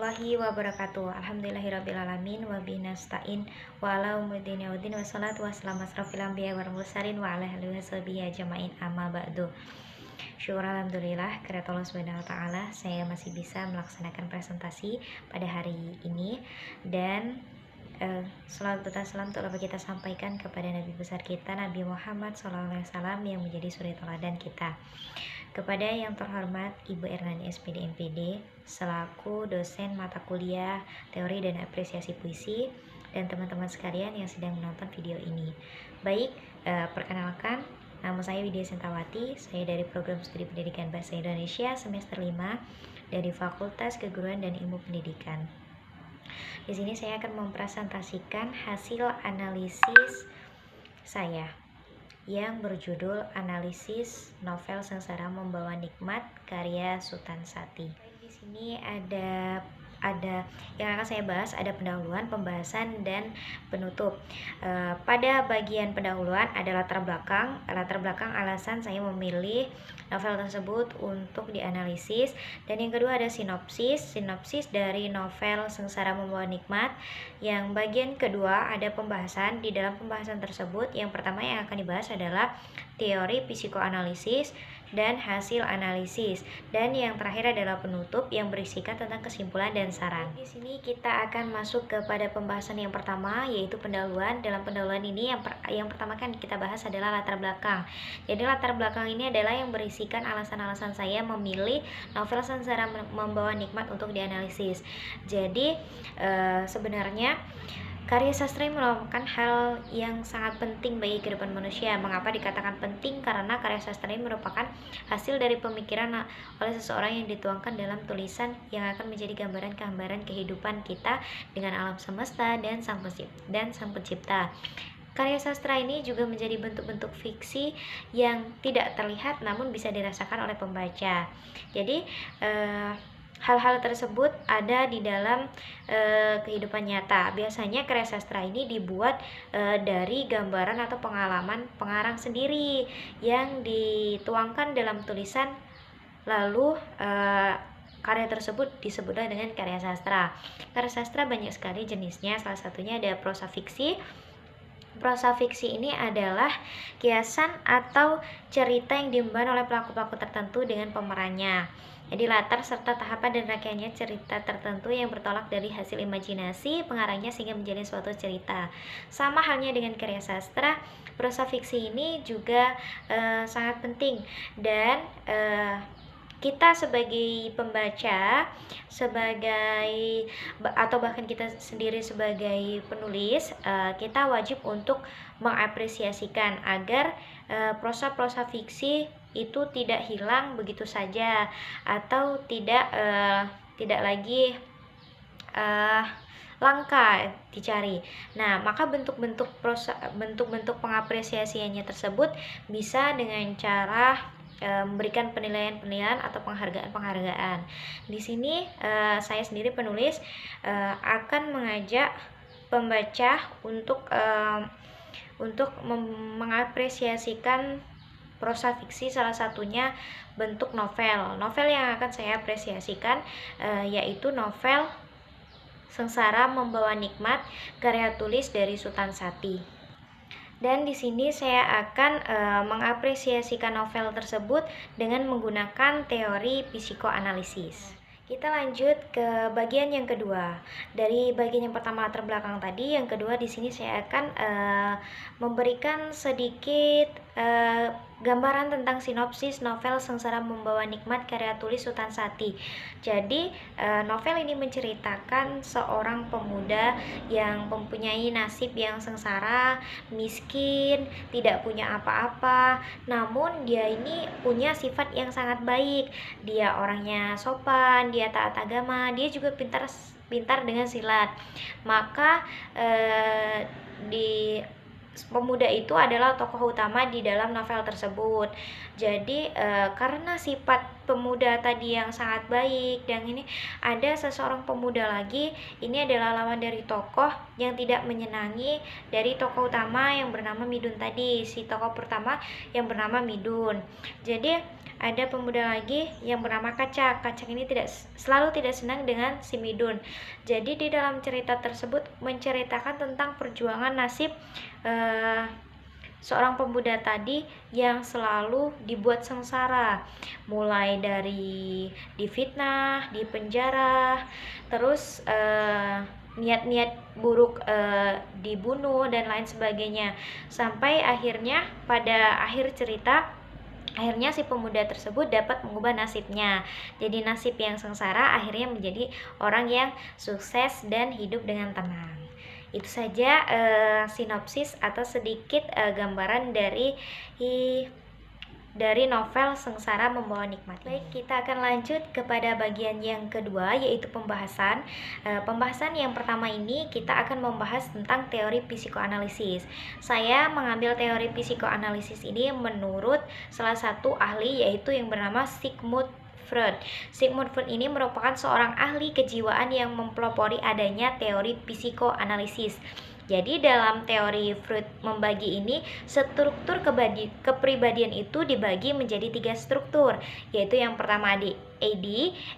warahmatullahi wabarakatuh. Alhamdulillahirrabbilalamin wabihi nasta'in wa ala umuddin yaudin wassalatu wassalamu asrafil anbiya wal mursalin wa ala alihi washabihi ajmain amma ba'du. Syukur alhamdulillah kepada Allah Subhanahu wa taala saya masih bisa melaksanakan presentasi pada hari ini dan salawat dan salam telah kita sampaikan kepada Nabi besar kita Nabi Muhammad SAW yang menjadi suri teladan kita. Kepada yang terhormat Ibu Ernani SPD MPD selaku dosen mata kuliah teori dan apresiasi puisi dan teman-teman sekalian yang sedang menonton video ini. Baik, perkenalkan, nama saya Widya Sentawati. Saya dari program studi pendidikan bahasa Indonesia semester 5 dari Fakultas Keguruan dan Ilmu Pendidikan. Di sini saya akan mempresentasikan hasil analisis saya yang berjudul Analisis Novel Sengsara Membawa Nikmat karya Sutan Sati. Di sini ada yang akan saya bahas, ada pendahuluan, pembahasan, dan penutup. Pada bagian pendahuluan ada latar belakang alasan saya memilih novel tersebut untuk dianalisis, dan yang kedua ada sinopsis dari novel Sengsara Membawa Nikmat. Yang bagian kedua ada pembahasan. Di dalam pembahasan tersebut yang pertama yang akan dibahas adalah teori psikoanalisis dan hasil analisis, dan yang terakhir adalah penutup yang berisikan tentang kesimpulan dan saran. Di sini kita akan masuk kepada pembahasan yang pertama, yaitu pendahuluan. Dalam pendahuluan ini yang pertama kan kita bahas adalah latar belakang. Jadi latar belakang ini adalah yang berisikan alasan-alasan saya memilih novel Sengsara Membawa Nikmat untuk dianalisis. Jadi sebenarnya karya sastra merupakan hal yang sangat penting bagi kehidupan manusia. Mengapa dikatakan penting? Karena karya sastra ini merupakan hasil dari pemikiran oleh seseorang yang dituangkan dalam tulisan yang akan menjadi gambaran kehidupan kita dengan alam semesta dan sang pencipta. Karya sastra ini juga menjadi bentuk-bentuk fiksi yang tidak terlihat namun bisa dirasakan oleh pembaca. Jadi hal-hal tersebut ada di dalam kehidupan nyata. Biasanya karya sastra ini dibuat dari gambaran atau pengalaman pengarang sendiri yang dituangkan dalam tulisan, lalu karya tersebut disebutlah dengan karya sastra. Karya sastra banyak sekali jenisnya, salah satunya ada prosa fiksi. Prosa fiksi ini adalah kiasan atau cerita yang diemban oleh pelaku-pelaku tertentu dengan pemerannya. Jadi latar serta tahapan dan rangkaiannya cerita tertentu yang bertolak dari hasil imajinasi pengarangnya sehingga menjadi suatu cerita. Sama halnya dengan karya sastra, prosa fiksi ini juga sangat penting, dan kita sebagai pembaca, atau bahkan kita sendiri sebagai penulis, kita wajib untuk mengapresiasikan agar prosa-prosa fiksi itu tidak hilang begitu saja atau tidak lagi langka dicari. Nah, maka bentuk-bentuk pengapresiasiannya tersebut bisa dengan cara memberikan penilaian atau penghargaan. Di sini saya sendiri penulis akan mengajak pembaca untuk mengapresiasikan prosa fiksi, salah satunya bentuk novel. Novel yang akan saya apresiasikan yaitu novel Sengsara Membawa Nikmat karya tulis dari Sutan Sati. Dan di sini saya akan mengapresiasikan novel tersebut dengan menggunakan teori psikoanalisis. Kita lanjut ke bagian yang kedua. Dari bagian yang pertama latar belakang tadi, yang kedua di sini saya akan memberikan sedikit gambaran tentang sinopsis novel Sengsara Membawa Nikmat karya tulis Sutan Sati. Jadi novel ini menceritakan seorang pemuda yang mempunyai nasib yang sengsara, miskin, tidak punya apa-apa, namun dia ini punya sifat yang sangat baik. Dia orangnya sopan, dia taat agama, dia juga pintar dengan silat. Maka pemuda itu adalah tokoh utama di dalam novel tersebut. Jadi karena sifat pemuda tadi yang sangat baik, dan ini ada seseorang pemuda lagi, ini adalah lawan dari tokoh yang tidak menyenangi dari tokoh utama yang bernama Midun tadi. Si tokoh pertama yang bernama Midun. Jadi ada pemuda lagi yang bernama Kacak. Kacak ini selalu tidak senang dengan si Midun. Jadi di dalam cerita tersebut menceritakan tentang perjuangan nasib seorang pemuda tadi yang selalu dibuat sengsara, mulai dari difitnah, dipenjara, terus niat-niat buruk dibunuh dan lain sebagainya, sampai akhirnya pada akhir cerita akhirnya si pemuda tersebut dapat mengubah nasibnya. Jadi nasib yang sengsara akhirnya menjadi orang yang sukses dan hidup dengan tenang. Itu saja sinopsis atau sedikit gambaran dari novel Sengsara Membawa Nikmat. Baik, kita akan lanjut kepada bagian yang kedua, yaitu pembahasan. Pembahasan yang pertama ini kita akan membahas tentang teori psikoanalisis. Saya mengambil teori psikoanalisis ini menurut salah satu ahli, yaitu yang bernama Sigmund Freud. Sigmund Freud ini merupakan seorang ahli kejiwaan yang mempelopori adanya teori psikoanalisis. Jadi dalam teori Freud membagi ini, struktur kepribadian itu dibagi menjadi 3 struktur, yaitu yang pertama AD,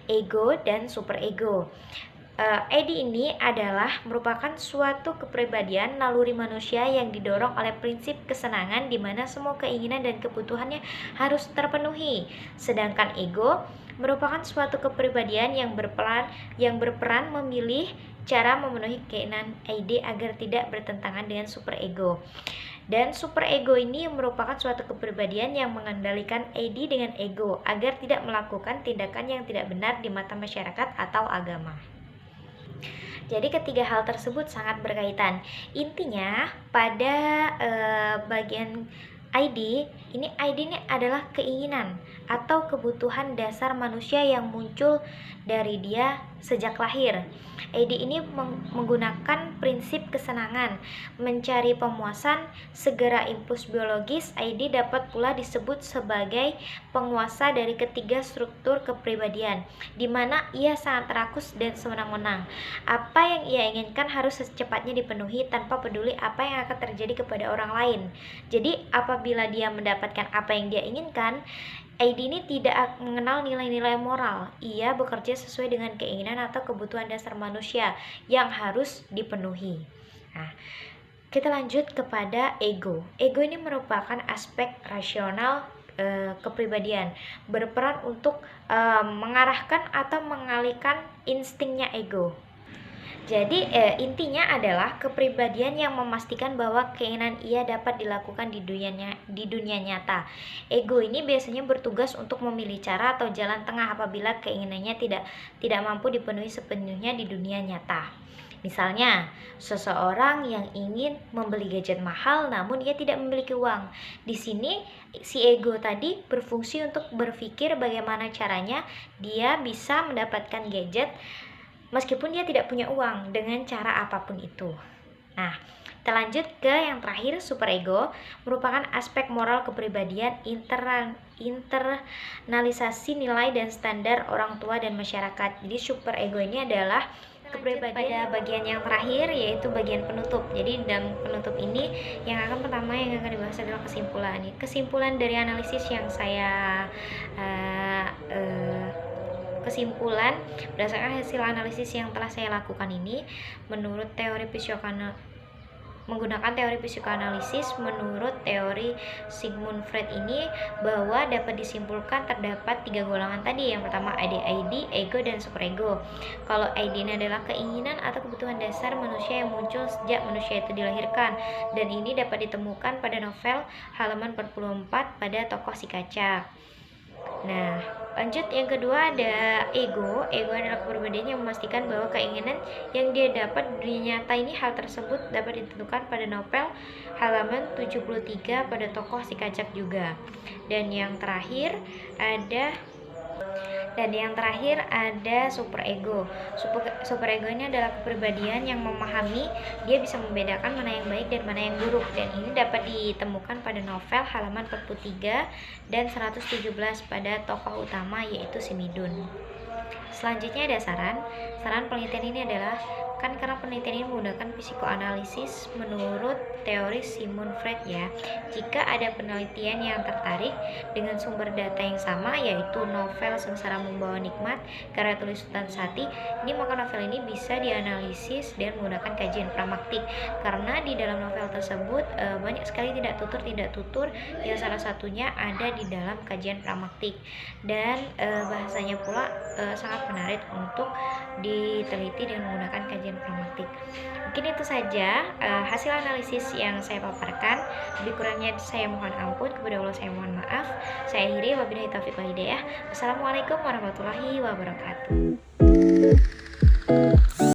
ego, dan superego. AD ini adalah merupakan suatu kepribadian naluri manusia yang didorong oleh prinsip kesenangan, di mana semua keinginan dan kebutuhannya harus terpenuhi. Sedangkan ego merupakan suatu kepribadian yang berperan memilih cara memenuhi keinginan AD agar tidak bertentangan dengan superego. Dan superego ini merupakan suatu kepribadian yang mengendalikan AD dengan ego agar tidak melakukan tindakan yang tidak benar di mata masyarakat atau agama. Jadi ketiga hal tersebut sangat berkaitan. Intinya pada bagian ID ini adalah keinginan atau kebutuhan dasar manusia yang muncul dari dia sejak lahir. ID ini menggunakan prinsip kesenangan, mencari pemuasan, segera impuls biologis. ID dapat pula disebut sebagai penguasa dari ketiga struktur kepribadian, di mana ia sangat rakus dan sewenang-wenang. Apa yang ia inginkan harus secepatnya dipenuhi tanpa peduli apa yang akan terjadi kepada orang lain. Jadi apabila dia mendapatkan apa yang dia inginkan, ID ini tidak mengenal nilai-nilai moral. Ia bekerja sesuai dengan keinginan atau kebutuhan dasar manusia yang harus dipenuhi. Nah, kita lanjut kepada ego. Ego ini merupakan aspek rasional kepribadian, berperan untuk mengarahkan atau mengalihkan instingnya ego. Jadi intinya adalah kepribadian yang memastikan bahwa keinginan ia dapat dilakukan di dunia nyata. Ego ini biasanya bertugas untuk memilih cara atau jalan tengah apabila keinginannya tidak mampu dipenuhi sepenuhnya di dunia nyata. Misalnya, seseorang yang ingin membeli gadget mahal namun ia tidak memiliki uang. Di sini si ego tadi berfungsi untuk berpikir bagaimana caranya dia bisa mendapatkan gadget meskipun dia tidak punya uang dengan cara apapun itu. Nah, kita lanjut ke yang terakhir, superego merupakan aspek moral kepribadian, internalisasi nilai dan standar orang tua dan masyarakat. Jadi superego ini adalah kepribadian pada bagian yang terakhir, yaitu bagian penutup. Jadi dalam penutup ini yang akan dibahas adalah kesimpulan. Kesimpulan dari analisis yang saya kesimpulan berdasarkan hasil analisis yang telah saya lakukan ini, menggunakan teori psikoanalisis, menurut teori Sigmund Freud ini, bahwa dapat disimpulkan terdapat 3 golongan tadi. Yang pertama ID, ego, dan superego. Kalau ID ini adalah keinginan atau kebutuhan dasar manusia yang muncul sejak manusia itu dilahirkan, dan ini dapat ditemukan pada novel halaman 44 pada tokoh si Kacak. Nah, lanjut yang kedua ada ego. Ego adalah kepribadian yang memastikan bahwa keinginan yang dia dapat di dunia nyata ini, hal tersebut dapat ditentukan pada novel halaman 73 pada tokoh si Kacak juga. Dan yang terakhir ada Dan yang terakhir ada superego. Superego ini adalah kepribadian yang memahami, dia bisa membedakan mana yang baik dan mana yang buruk. Dan ini dapat ditemukan pada novel halaman 43 dan 117 pada tokoh utama yaitu si Midun. Selanjutnya ada saran. Saran penelitian ini adalah karena penelitian ini menggunakan psikoanalisis menurut teori Sigmund Freud ya. Jika ada penelitian yang tertarik dengan sumber data yang sama yaitu novel Sengsara Membawa Nikmat karya tulis Sultan Sati, ini maka novel ini bisa dianalisis dan menggunakan kajian pramaktik karena di dalam novel tersebut banyak sekali tidak tutur yang salah satunya ada di dalam kajian pramaktik dan bahasanya pula sangat menarik untuk diteliti dengan menggunakan kajian pramaktik. Mungkin itu saja hasil analisis yang saya paparkan. Lebih kurangnya saya mohon ampun, kepada Allah saya mohon maaf. Saya akhiri, wabillahi taufiq wal hidayah. Wassalamualaikum warahmatullahi wabarakatuh.